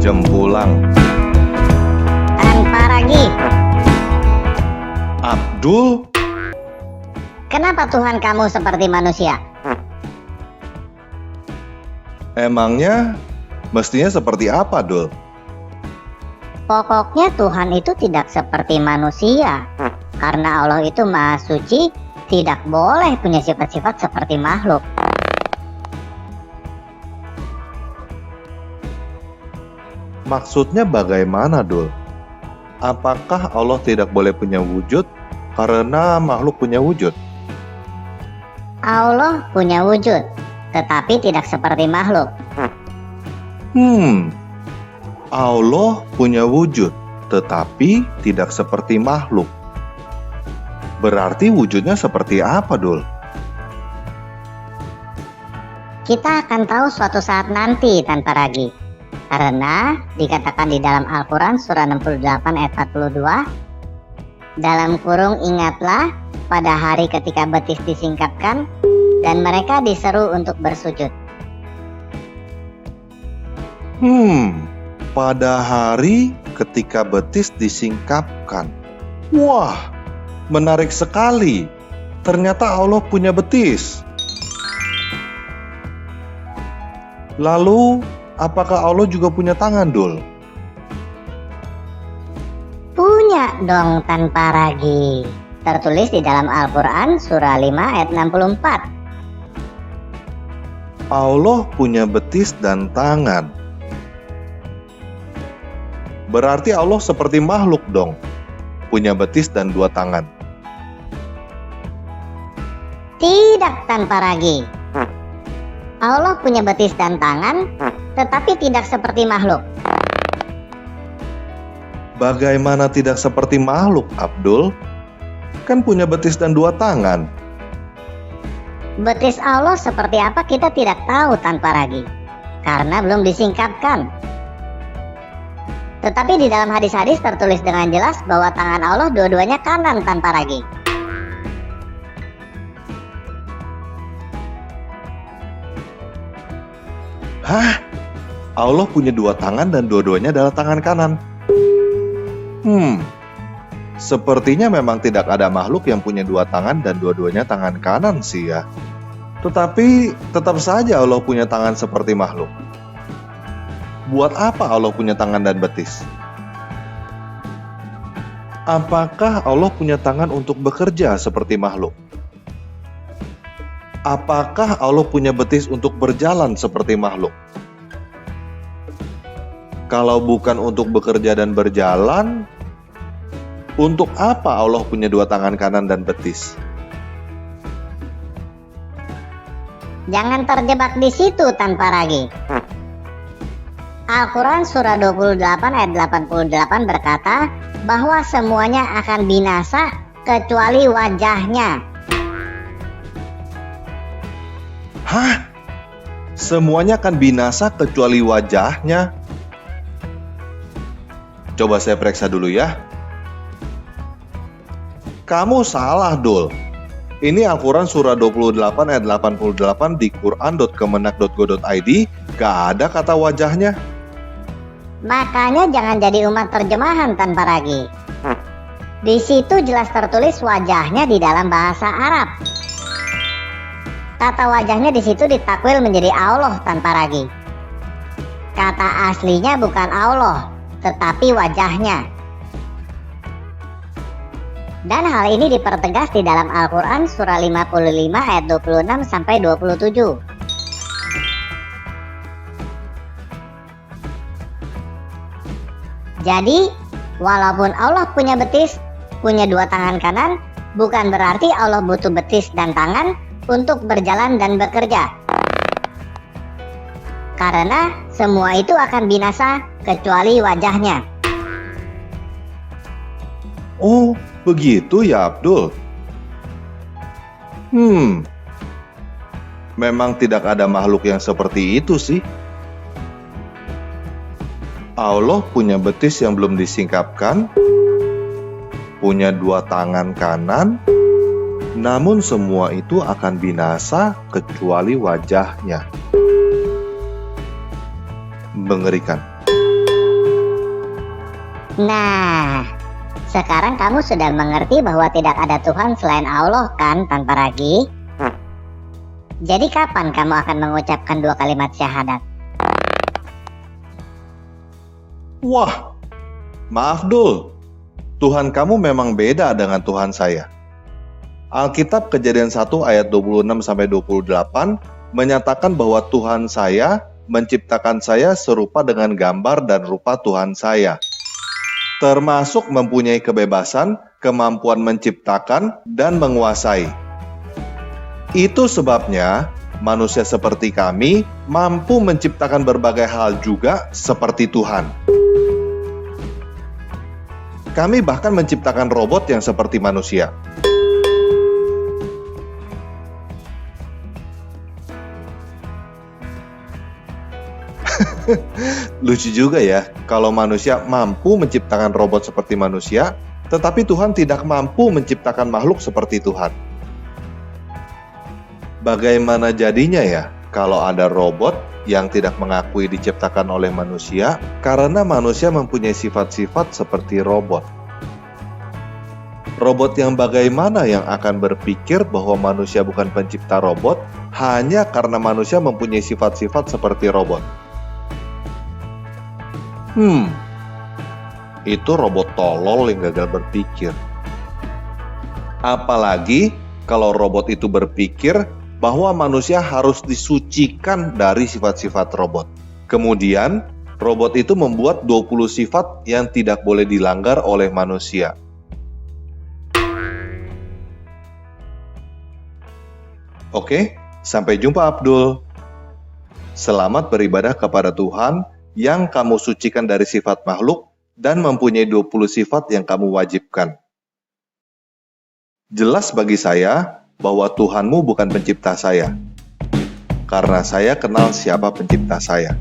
Jempulang. Tanpa ragi. Abdul, Kenapa Tuhan kamu seperti manusia? emangnya mestinya seperti apa, Dul? Pokoknya Tuhan itu tidak seperti manusia. Karena Allah itu maha suci, tidak boleh punya sifat-sifat seperti makhluk. Maksudnya bagaimana, Dul? Apakah Allah tidak boleh punya wujud karena makhluk punya wujud? Allah punya wujud, tetapi tidak seperti makhluk. Allah punya wujud, tetapi tidak seperti makhluk. Berarti wujudnya seperti apa, Dul? Kita akan tahu suatu saat nanti tanpa ragi. Karena dikatakan di dalam Al-Quran surah 68 ayat 42, dalam kurung ingatlah pada hari ketika betis disingkapkan dan mereka diseru untuk bersujud. Pada hari ketika betis disingkapkan. Wah, menarik sekali. Ternyata Allah punya betis. Lalu, apakah Allah juga punya tangan, Dul? Punya dong tanpa ragi. Tertulis di dalam Al-Quran surah 5 ayat 64. Allah punya betis dan tangan. Berarti Allah seperti makhluk dong. Punya betis dan dua tangan. Tidak tanpa ragi. Allah punya betis dan tangan, tetapi tidak seperti makhluk. Bagaimana tidak seperti makhluk, Abdul? Kan punya betis dan dua tangan. Betis Allah seperti apa kita tidak tahu tanpa ragi, karena belum disingkapkan. Tetapi di dalam hadis-hadis tertulis dengan jelas bahwa tangan Allah dua-duanya kanan tanpa ragi. Hah? Allah punya dua tangan dan dua-duanya adalah tangan kanan. Sepertinya memang tidak ada makhluk yang punya dua tangan dan dua-duanya tangan kanan sih ya. Tetapi tetap saja Allah punya tangan seperti makhluk. Buat apa Allah punya tangan dan betis? Apakah Allah punya tangan untuk bekerja seperti makhluk? Apakah Allah punya betis untuk berjalan seperti makhluk? Kalau bukan untuk bekerja dan berjalan, untuk apa Allah punya dua tangan kanan dan betis? Jangan terjebak di situ tanpa ragi. Al-Quran surah 28 ayat 88 berkata bahwa semuanya akan binasa kecuali wajahnya. Hah? Semuanya akan binasa kecuali wajahnya? Coba saya periksa dulu ya. Kamu salah, Dul. Ini Al-Quran surah 28 ayat 88 di quran.kemenak.go.id, gak ada kata wajahnya. Makanya jangan jadi umat terjemahan tanpa ragi. Di situ jelas tertulis wajahnya di dalam bahasa Arab. Kata wajahnya di situ ditakwil menjadi Allah tanpa ragi. Kata aslinya bukan Allah, tetapi wajahnya. Dan hal ini dipertegas di dalam Al-Quran surah 55 ayat 26 sampai 27. Jadi, walaupun Allah punya betis, punya dua tangan kanan, bukan berarti Allah butuh betis dan tangan untuk berjalan dan bekerja. Karena semua itu akan binasa kecuali wajahnya. Oh, begitu ya, Abdul. Memang tidak ada makhluk yang seperti itu sih. Allah punya betis yang belum disingkapkan, punya dua tangan kanan, namun semua itu akan binasa kecuali wajahnya. Mengerikan. Nah, sekarang kamu sudah mengerti bahwa tidak ada Tuhan selain Allah kan, Tan Paragi? Jadi kapan kamu akan mengucapkan 2 kalimat syahadat? Wah, maaf Dul. Tuhan kamu memang beda dengan Tuhan saya. Alkitab Kejadian 1 ayat 26-28 menyatakan bahwa Tuhan saya menciptakan saya serupa dengan gambar dan rupa Tuhan saya. Termasuk mempunyai kebebasan, kemampuan menciptakan, dan menguasai. Itu sebabnya manusia seperti kami mampu menciptakan berbagai hal juga seperti Tuhan. Kami bahkan menciptakan robot yang seperti manusia. Lucu juga ya, kalau manusia mampu menciptakan robot seperti manusia, tetapi Tuhan tidak mampu menciptakan makhluk seperti Tuhan. Bagaimana jadinya ya, kalau ada robot yang tidak mengakui diciptakan oleh manusia, karena manusia mempunyai sifat-sifat seperti robot? Robot yang bagaimana yang akan berpikir bahwa manusia bukan pencipta robot hanya karena manusia mempunyai sifat-sifat seperti robot? Itu robot tolol yang gagal berpikir. Apalagi kalau robot itu berpikir bahwa manusia harus disucikan dari sifat-sifat robot. Kemudian, robot itu membuat 20 sifat yang tidak boleh dilanggar oleh manusia. Oke, sampai jumpa Abdul. Selamat beribadah kepada Tuhan yang kamu sucikan dari sifat makhluk dan mempunyai 20 sifat yang kamu wajibkan. Jelas bagi saya bahwa Tuhanmu bukan pencipta saya, karena saya kenal siapa pencipta saya.